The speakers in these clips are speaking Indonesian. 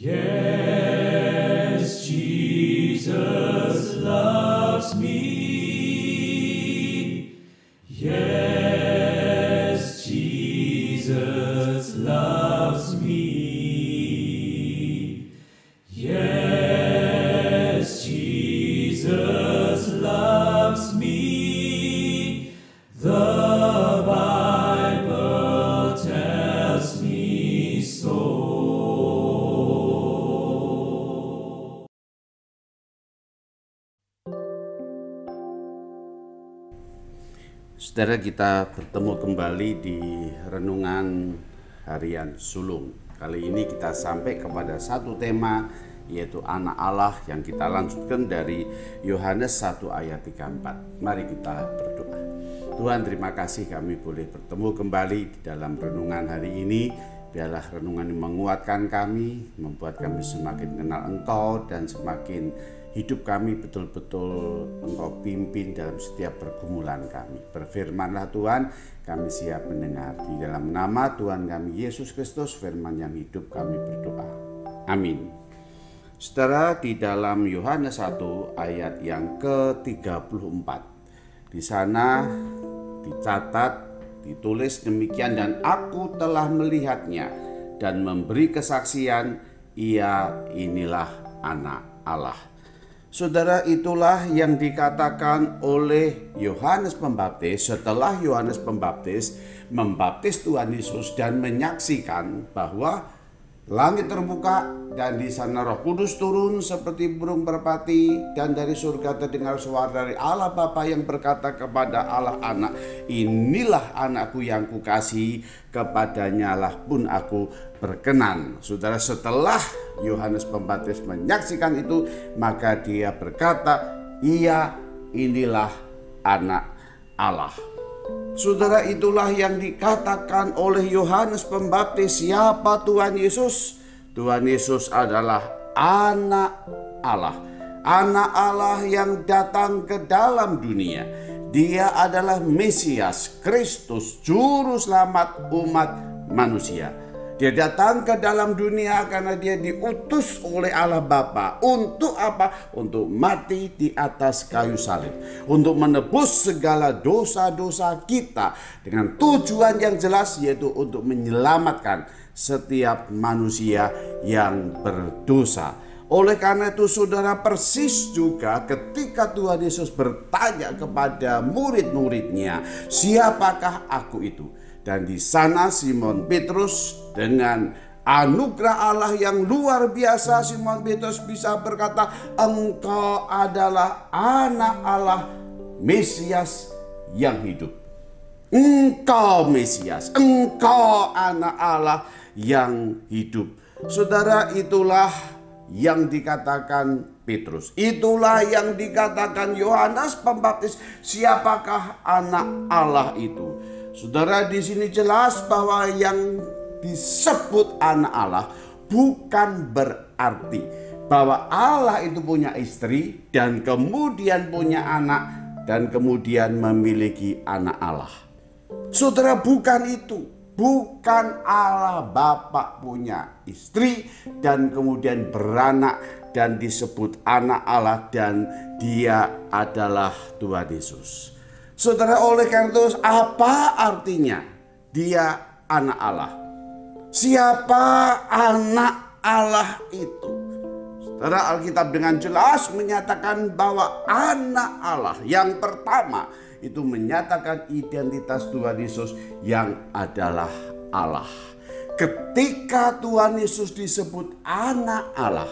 Yes, Jesus loves me. Yes, Jesus loves me. Yes, Jesus loves me. The Bible tells me so. Saudara, kita bertemu kembali di Renungan Harian Sulung. Kali ini kita sampai kepada satu tema, yaitu anak Allah, yang kita lanjutkan dari Yohanes 1 ayat 34. Mari kita berdoa. Tuhan, terima kasih kami boleh bertemu kembali di dalam renungan hari ini. Biarlah renungan ini menguatkan kami, membuat kami semakin kenal Engkau, dan semakin hidup kami betul-betul Engkau pimpin dalam setiap pergumulan kami. Berfirmanlah Tuhan, kami siap mendengar. Di dalam nama Tuhan kami Yesus Kristus, firman yang hidup, kami berdoa. Amin. Saudara, di dalam Yohanes 1 ayat yang ke-34, di sana dicatat, ditulis demikian, dan aku telah melihatnya dan memberi kesaksian, ia inilah anak Allah. Saudara, itulah yang dikatakan oleh Yohanes Pembaptis setelah Yohanes Pembaptis membaptis Tuhan Yesus dan menyaksikan bahwa langit terbuka dan di sana Roh Kudus turun seperti burung merpati, dan dari surga terdengar suara dari Allah Bapa yang berkata kepada Allah Anak, inilah anakku yang kukasihi, kepadanya lah pun aku berkenan. Saudara, setelah Yohanes Pembaptis menyaksikan itu, maka dia berkata, ia inilah anak Allah. Saudara, itulah yang dikatakan oleh Yohanes Pembaptis. Siapa Tuhan Yesus? Tuhan Yesus adalah anak Allah. Anak Allah yang datang ke dalam dunia. Dia adalah Mesias, Kristus, Juru Selamat umat manusia. Dia datang ke dalam dunia karena dia diutus oleh Allah Bapa. Untuk apa? Untuk mati di atas kayu salib. Untuk menebus segala dosa-dosa kita. Dengan tujuan yang jelas, yaitu untuk menyelamatkan setiap manusia yang berdosa. Oleh karena itu, saudara, persis juga ketika Tuhan Yesus bertanya kepada murid-muridnya, siapakah aku itu? Dan di sana Simon Petrus dengan anugerah Allah yang luar biasa, Simon Petrus bisa berkata, engkau adalah anak Allah, Mesias yang hidup. Engkau Mesias, engkau anak Allah yang hidup. Saudara, itulah yang dikatakan Petrus. Itulah yang dikatakan Yohanes Pembaptis. Siapakah anak Allah itu? Saudara, di sini jelas bahwa yang disebut anak Allah bukan berarti bahwa Allah itu punya istri dan kemudian punya anak dan kemudian memiliki anak Allah. Saudara, bukan itu. Bukan Allah Bapa punya istri dan kemudian beranak dan disebut anak Allah dan dia adalah Tuhan Yesus. Saudara, oleh karena itu apa artinya dia anak Allah? Siapa anak Allah itu? Saudara, Alkitab dengan jelas menyatakan bahwa anak Allah yang pertama itu menyatakan identitas Tuhan Yesus yang adalah Allah. Ketika Tuhan Yesus disebut anak Allah,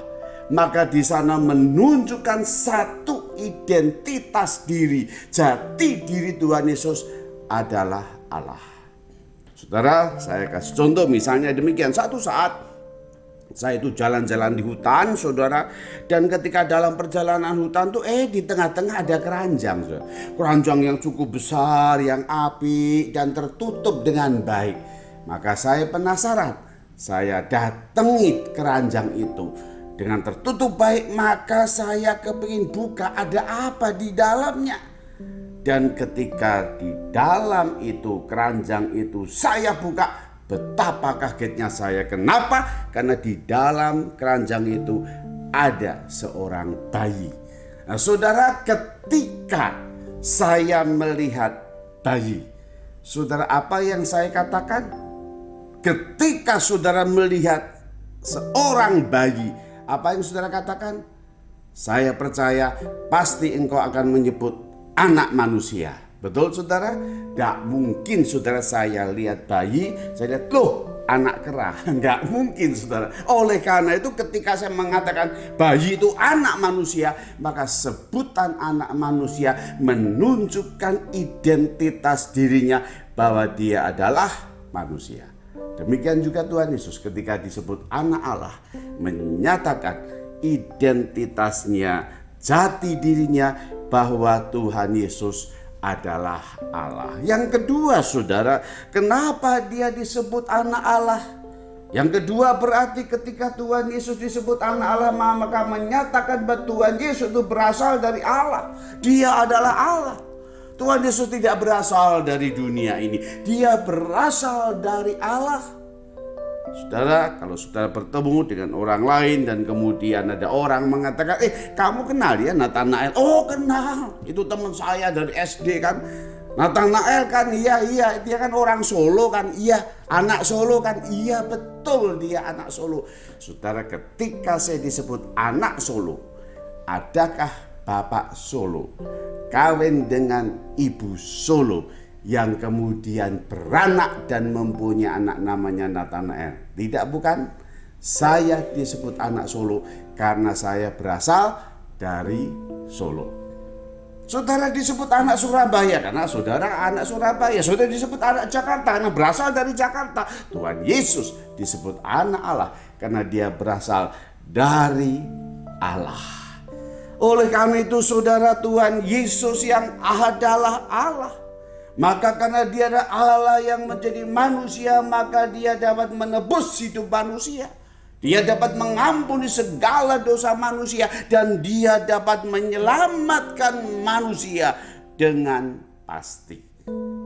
maka di sana menunjukkan satu identitas diri. Jati diri Tuhan Yesus adalah Allah. Saudara, saya kasih contoh misalnya demikian. Satu saat saya itu jalan-jalan di hutan, saudara, dan ketika dalam perjalanan hutan tuh di tengah-tengah ada keranjang, saudara. Keranjang yang cukup besar, yang apik dan tertutup dengan baik. Maka saya penasaran, saya datangi keranjang itu. Dengan tertutup baik, maka saya kepingin buka ada apa di dalamnya. Dan ketika di dalam itu keranjang itu saya buka, Betapa kagetnya saya. Kenapa? Karena di dalam keranjang itu ada seorang bayi. Nah, saudara, ketika saya melihat bayi, saudara, apa yang saya katakan? Ketika saudara melihat seorang bayi, apa yang saudara katakan? Saya percaya pasti engkau akan menyebut anak manusia. Betul saudara? Tidak mungkin saudara saya lihat bayi, saya lihat loh anak kera. Nggak mungkin saudara. Oleh karena itu ketika saya mengatakan bayi itu anak manusia, maka sebutan anak manusia menunjukkan identitas dirinya bahwa dia adalah manusia. Demikian juga Tuhan Yesus ketika disebut anak Allah menyatakan identitasnya, jati dirinya bahwa Tuhan Yesus adalah Allah. Yang kedua saudara, kenapa dia disebut anak Allah? Yang kedua berarti ketika Tuhan Yesus disebut anak Allah, maka menyatakan bahwa Tuhan Yesus itu berasal dari Allah. Dia adalah Allah. Tuhan Yesus tidak berasal dari dunia ini. Dia berasal dari Allah. Saudara, kalau saudara bertemu dengan orang lain dan kemudian ada orang mengatakan, kamu kenal ya Nathanael? Oh kenal, itu teman saya dari SD kan. Nathanael kan, iya dia kan orang Solo kan, iya anak Solo kan, iya betul dia anak Solo. Saudara, ketika saya disebut anak Solo, adakah Bapak Solo kawin dengan Ibu Solo yang kemudian beranak dan mempunyai anak namanya Nathanael? Tidak, bukan. Saya disebut anak Solo karena saya berasal dari Solo. Saudara disebut anak Surabaya karena saudara anak Surabaya. Saudara disebut anak Jakarta karena berasal dari Jakarta. Tuhan Yesus disebut anak Allah karena dia berasal dari Allah. Oleh karena itu saudara, Tuhan Yesus yang adalah Allah, maka karena dia adalah Allah yang menjadi manusia, maka dia dapat menebus hidup manusia. Dia dapat mengampuni segala dosa manusia dan dia dapat menyelamatkan manusia dengan pasti.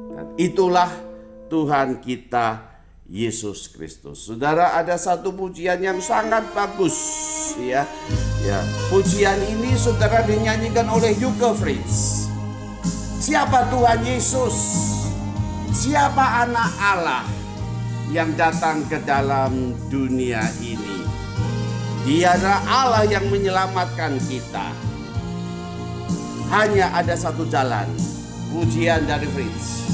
Dan itulah Tuhan kita Yesus Kristus. Saudara, ada satu pujian yang sangat bagus ya. Pujian ini saudara dinyanyikan oleh Yuke Fritz. Siapa Tuhan Yesus? Siapa anak Allah yang datang ke dalam dunia ini? Dia adalah Allah yang menyelamatkan kita. Hanya ada satu jalan. Pujian dari Fritz.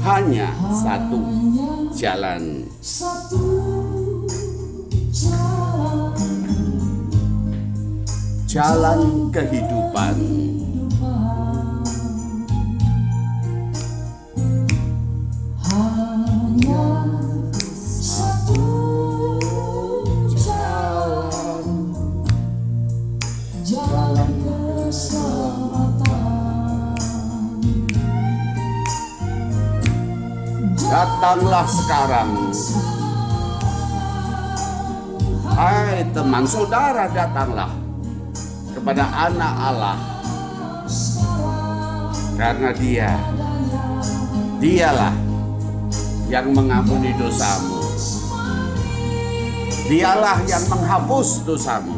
Hanya satu jalan. Jalan kehidupan. Hanya satu jalan keselamatan. Datanglah sekarang. Hai teman saudara, datanglah kepada anak Allah. Karena dialah yang mengampuni dosamu. Dialah yang menghapus dosamu.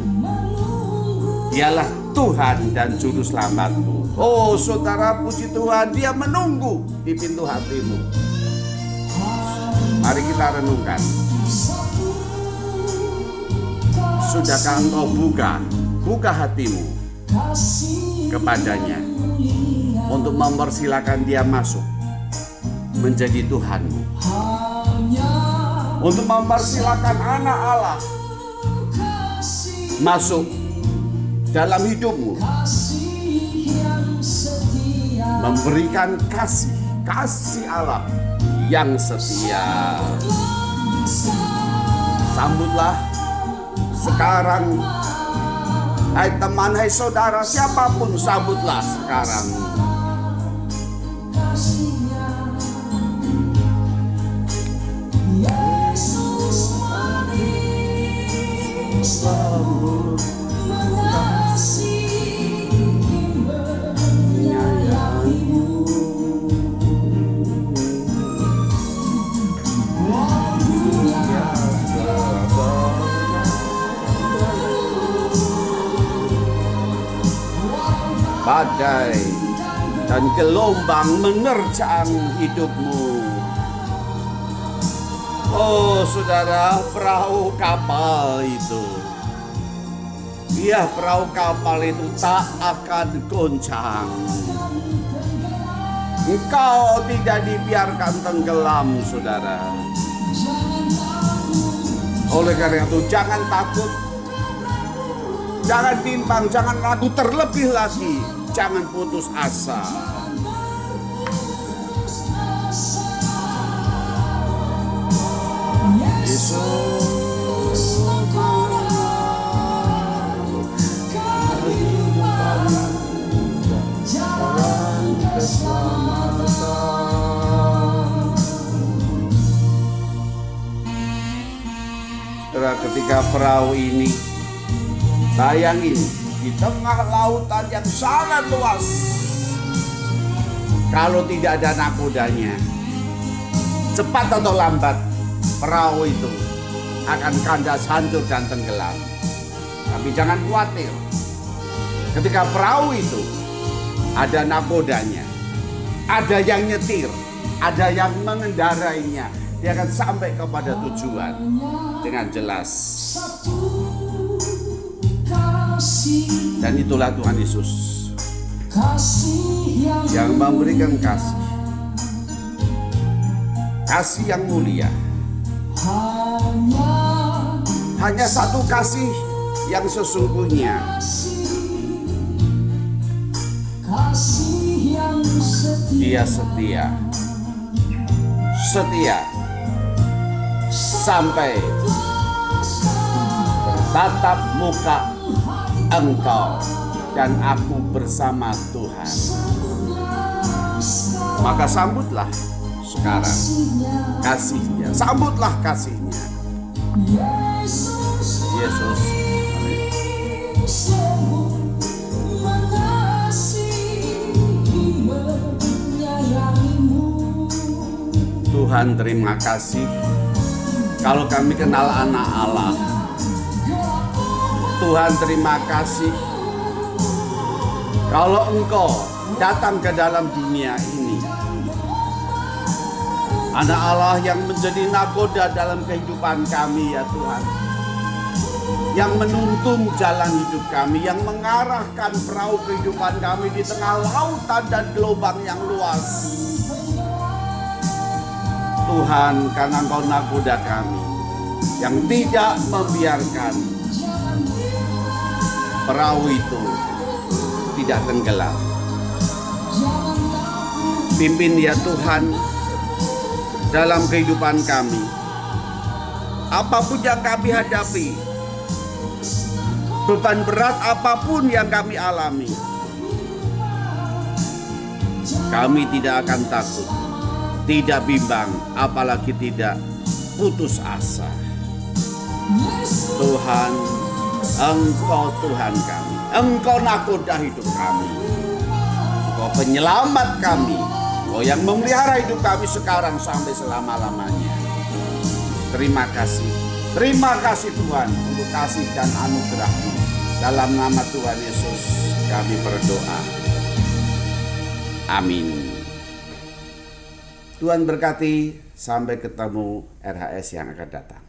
Dialah Tuhan dan Juru Selamatmu. Oh saudara, puji Tuhan, dia menunggu di pintu hatimu. Mari kita renungkan. Sudahkah engkau buka hatimu kepadanya untuk mempersilakan dia masuk menjadi Tuhanmu, untuk mempersilakan anak Allah masuk dalam hidupmu, memberikan kasih Allah yang setia. Sambutlah sekarang, hai teman, hai saudara, siapapun, sambutlah sekarang. badai dan gelombang menerjang hidupmu. Oh saudara, perahu kapal itu, perahu kapal itu tak akan goncang. Engkau tidak dibiarkan tenggelam, saudara. Oleh karena itu jangan takut, jangan bimbang, jangan ragu, terlebih lagi jangan putus asa. Yesus, jalan keselamatan. Ketika perahu ini, bayangin, di tengah lautan yang sangat luas, kalau tidak ada nakodanya, cepat atau lambat perahu itu akan kandas, hancur dan tenggelam. Tapi jangan khawatir, ketika perahu itu ada nakodanya, ada yang nyetir, ada yang mengendarainya, dia akan sampai kepada tujuan dengan jelas. Dan itulah Tuhan Yesus yang memberikan kasih, kasih yang mulia. Hanya satu kasih yang sesungguhnya, Dia setia, setia sampai bertatap muka engkau dan aku bersama Tuhan. Maka sambutlah sekarang kasihnya, sambutlah kasihnya. Yesus, Tuhan terima kasih kalau kami kenal anak Allah. Tuhan terima kasih kalau Engkau datang ke dalam dunia ini. Anak Allah yang menjadi nakoda dalam kehidupan kami ya Tuhan, yang menuntun jalan hidup kami, yang mengarahkan perahu kehidupan kami di tengah lautan dan gelombang yang luas. Tuhan, karena Engkau nakoda kami yang tidak membiarkan perahu itu tidak tenggelam. Pimpin ya Tuhan dalam kehidupan kami, apapun yang kami hadapi, beban berat apapun yang kami alami, kami tidak akan takut, tidak bimbang, apalagi tidak putus asa. Tuhan, Engkau Tuhan kami, Engkau nakoda hidup kami, Engkau penyelamat kami, Engkau yang memelihara hidup kami sekarang sampai selama-lamanya. Terima kasih Tuhan untuk kasih dan anugerah-Mu. Dalam nama Tuhan Yesus kami berdoa. Amin. Tuhan berkati, sampai ketemu RHS yang akan datang.